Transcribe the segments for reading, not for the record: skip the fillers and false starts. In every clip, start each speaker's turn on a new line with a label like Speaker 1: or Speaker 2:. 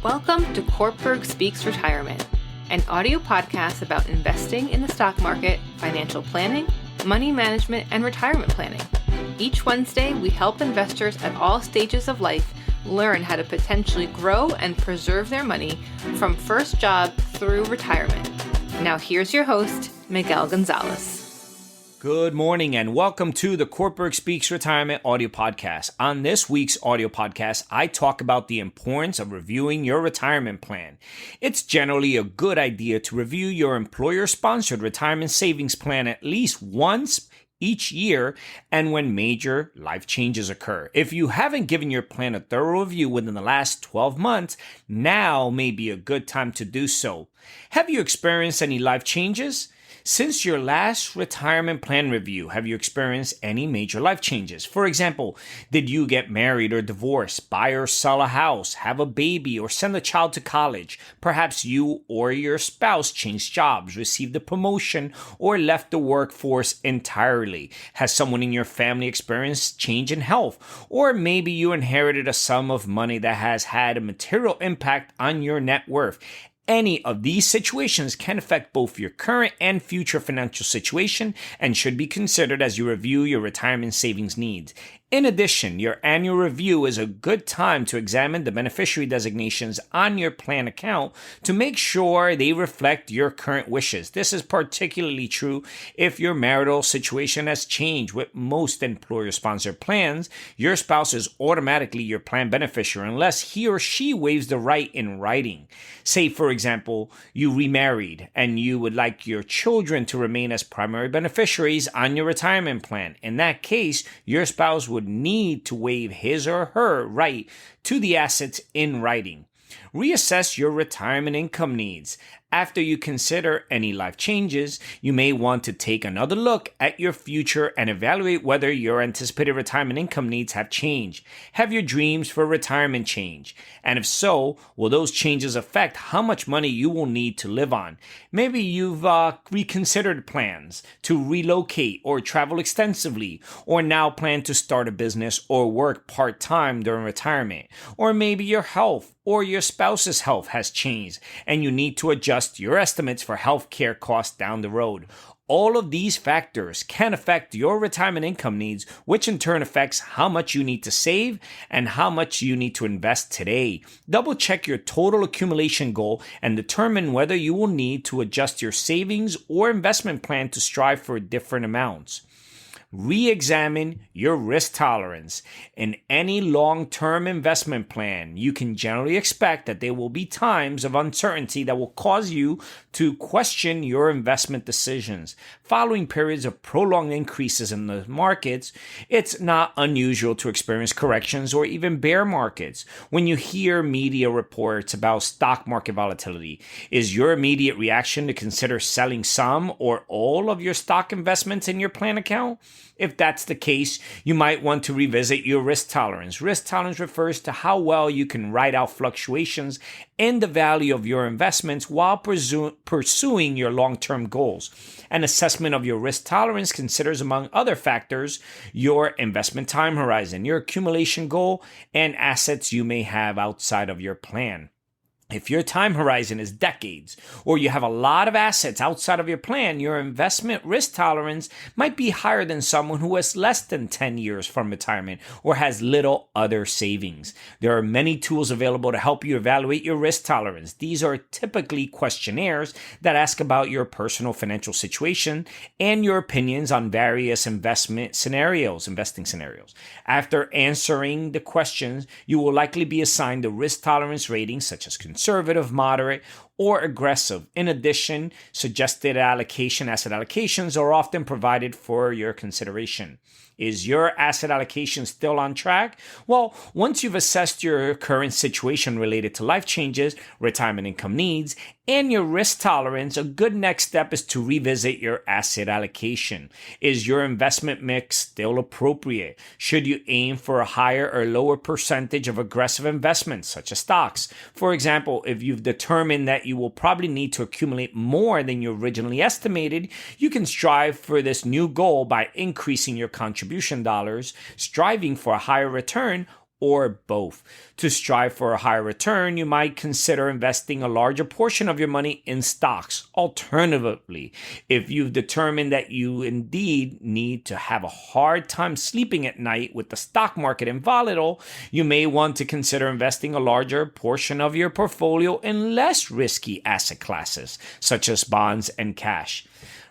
Speaker 1: Welcome to Cortburg Speaks Retirement, an audio podcast about investing in the stock market, financial planning, money management, and retirement planning. Each Wednesday, we help investors at all stages of life learn how to potentially grow and preserve their money from first job through retirement. Now here's your host, Miguel Gonzalez.
Speaker 2: Good morning and welcome to the Cortburg Speaks Retirement audio podcast. On this week's audio podcast, I talk about the importance of reviewing your retirement plan. It's generally a good idea to review your employer-sponsored retirement savings plan at least once each year and when major life changes occur. If you haven't given your plan a thorough review within the last 12 months, now may be a good time to do so. Have you experienced any life changes? Since your last retirement plan review, have you experienced any major life changes? For example, did you get married or divorced, buy or sell a house, have a baby, or send a child to college? Perhaps you or your spouse changed jobs, received a promotion, or left the workforce entirely. Has someone in your family experienced change in health? Or maybe you inherited a sum of money that has had a material impact on your net worth. Any of these situations can affect both your current and future financial situation and should be considered as you review your retirement savings needs. In addition, your annual review is a good time to examine the beneficiary designations on your plan account to make sure they reflect your current wishes. This is particularly true if your marital situation has changed. With most employer-sponsored plans, your spouse is automatically your plan beneficiary unless he or she waives the right in writing. Say, for example, you remarried and you would like your children to remain as primary beneficiaries on your retirement plan. In that case, your spouse would need to waive his or her right to the assets in writing. Reassess your retirement income needs. After you consider any life changes, you may want to take another look at your future and evaluate whether your anticipated retirement income needs have changed. Have your dreams for retirement changed? And if so, will those changes affect how much money you will need to live on? Maybe you've reconsidered plans to relocate or travel extensively, or now plan to start a business or work part-time during retirement. Or maybe your health or your spouse's health has changed and you need to adjust your estimates for health care costs down the road. All of these factors can affect your retirement income needs, which in turn affects how much you need to save and how much you need to invest today. Double check your total accumulation goal and determine whether you will need to adjust your savings or investment plan to strive for different amounts. Re-examine your risk tolerance. In any long-term investment plan, you can generally expect that there will be times of uncertainty that will cause you to question your investment decisions. Following periods of prolonged increases in the markets, it's not unusual to experience corrections or even bear markets. When you hear media reports about stock market volatility, is your immediate reaction to consider selling some or all of your stock investments in your plan account? If that's the case, you might want to revisit your risk tolerance. Risk tolerance refers to how well you can ride out fluctuations in the value of your investments while pursuing your long-term goals. An assessment of your risk tolerance considers, among other factors, your investment time horizon, your accumulation goal, and assets you may have outside of your plan. If your time horizon is decades, or you have a lot of assets outside of your plan, your investment risk tolerance might be higher than someone who has less than 10 years from retirement or has little other savings. There are many tools available to help you evaluate your risk tolerance. These are typically questionnaires that ask about your personal financial situation and your opinions on various investing scenarios. After answering the questions, you will likely be assigned a risk tolerance rating such as conservative, moderate, or aggressive. In addition, suggested asset allocations are often provided for your consideration. Is your asset allocation still on track? Well, once you've assessed your current situation related to life changes, retirement income needs, and your risk tolerance, a good next step is to revisit your asset allocation. Is your investment mix still appropriate? Should you aim for a higher or lower percentage of aggressive investments, such as stocks? For example, if you've determined that you will probably need to accumulate more than you originally estimated, you can strive for this new goal by increasing your contribution dollars, striving for a higher return, or both. To strive for a higher return, you might consider investing a larger portion of your money in stocks. Alternatively, if you've determined that you indeed need to have a hard time sleeping at night with the stock market volatile, you may want to consider investing a larger portion of your portfolio in less risky asset classes, such as bonds and cash.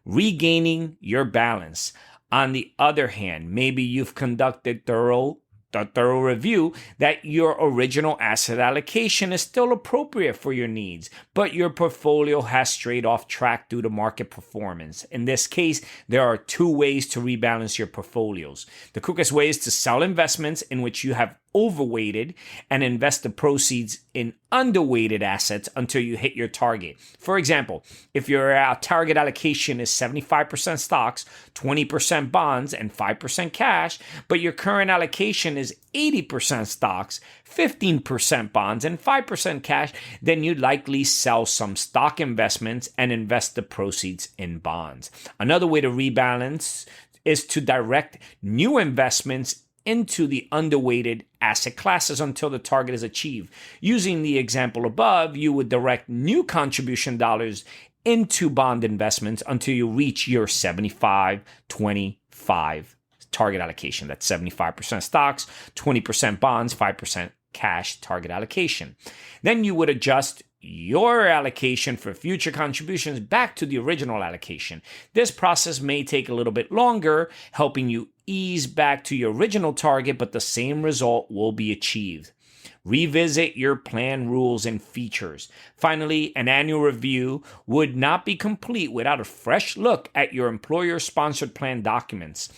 Speaker 2: Regaining your balance. On the other hand, maybe you've conducted a thorough review that your original asset allocation is still appropriate for your needs, but your portfolio has strayed off track due to market performance. In this case, there are two ways to rebalance your portfolios. The quickest way is to sell investments in which you have overweighted and invest the proceeds in underweighted assets until you hit your target. For example, if your target allocation is 75% stocks, 20% bonds, and 5% cash, but your current allocation is 80% stocks, 15% bonds, and 5% cash, then you'd likely sell some stock investments and invest the proceeds in bonds. Another way to rebalance is to direct new investments into the underweighted asset classes until the target is achieved. Using the example above, you would direct new contribution dollars into bond investments until you reach your 75-25 target allocation. That's 75% stocks, 20% bonds, 5% cash target allocation. Then you would adjust your allocation for future contributions back to the original allocation. This process may take a little bit longer, helping you ease back to your original target, but the same result will be achieved. Revisit your plan rules and features. Finally, an annual review would not be complete without a fresh look at your employer-sponsored plan documents.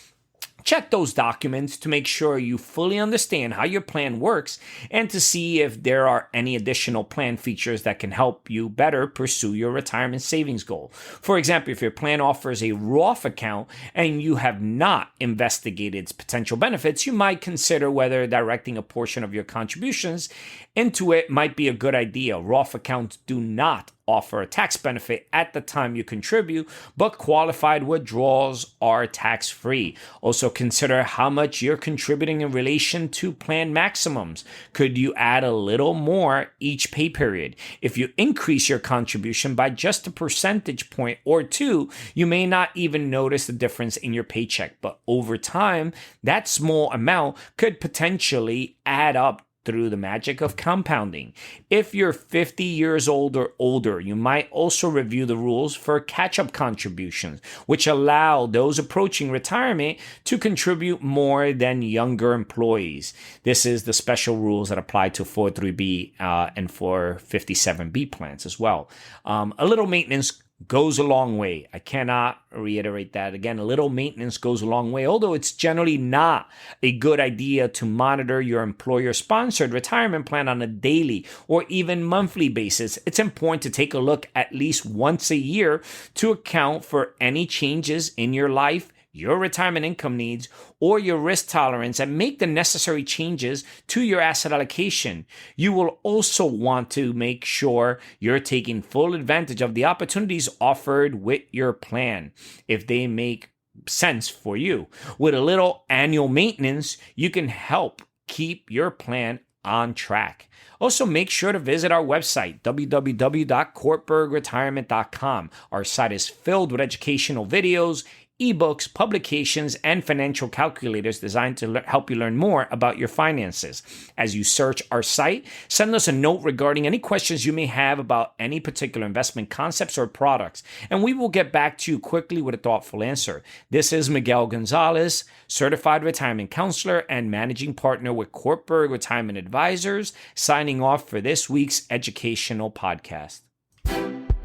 Speaker 2: Check those documents to make sure you fully understand how your plan works and to see if there are any additional plan features that can help you better pursue your retirement savings goal. For example, if your plan offers a Roth account and you have not investigated its potential benefits, you might consider whether directing a portion of your contributions into it might be a good idea. Roth accounts do not offer a tax benefit at the time you contribute, but qualified withdrawals are tax-free. Also consider how much you're contributing in relation to plan maximums. Could you add a little more each pay period? If you increase your contribution by just a percentage point or two, you may not even notice the difference in your paycheck, but over time, that small amount could potentially add up through the magic of compounding. If you're 50 years old or older, you might also review the rules for catch-up contributions, which allow those approaching retirement to contribute more than younger employees. This is the special rules that apply to 403B and 457B plans as well. A little maintenance goes a long way. I cannot reiterate that again. A little maintenance goes a long way, although it's generally not a good idea to monitor your employer-sponsored retirement plan on a daily or even monthly basis. It's important to take a look at least once a year to account for any changes in your life, your retirement income needs, or your risk tolerance, and make the necessary changes to your asset allocation. You will also want to make sure you're taking full advantage of the opportunities offered with your plan, if they make sense for you. With a little annual maintenance, you can help keep your plan on track. Also, make sure to visit our website, www.cortburgretirement.com. Our site is filled with educational videos, ebooks, publications, and financial calculators designed to help you learn more about your finances. As you search our site, send us a note regarding any questions you may have about any particular investment concepts or products, and we will get back to you quickly with a thoughtful answer. This is Miguel Gonzalez, certified retirement counselor and managing partner with Cortburg Retirement Advisors, signing off for this week's educational podcast.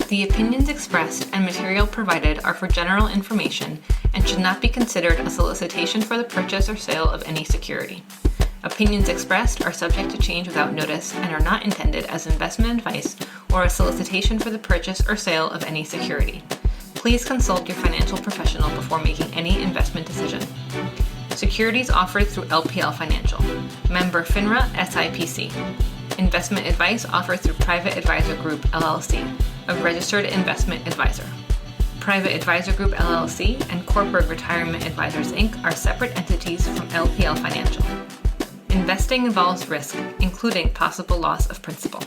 Speaker 1: The opinions expressed and material provided are for general information and should not be considered a solicitation for the purchase or sale of any security. Opinions expressed are subject to change without notice and are not intended as investment advice or a solicitation for the purchase or sale of any security. Please consult your financial professional before making any investment decision. Securities offered through LPL Financial. Member FINRA SIPC. Investment advice offered through Private Advisor Group, LLC, a registered investment advisor. Private Advisor Group, LLC, and Cortburg Retirement Advisors, Inc. are separate entities from LPL Financial. Investing involves risk, including possible loss of principal.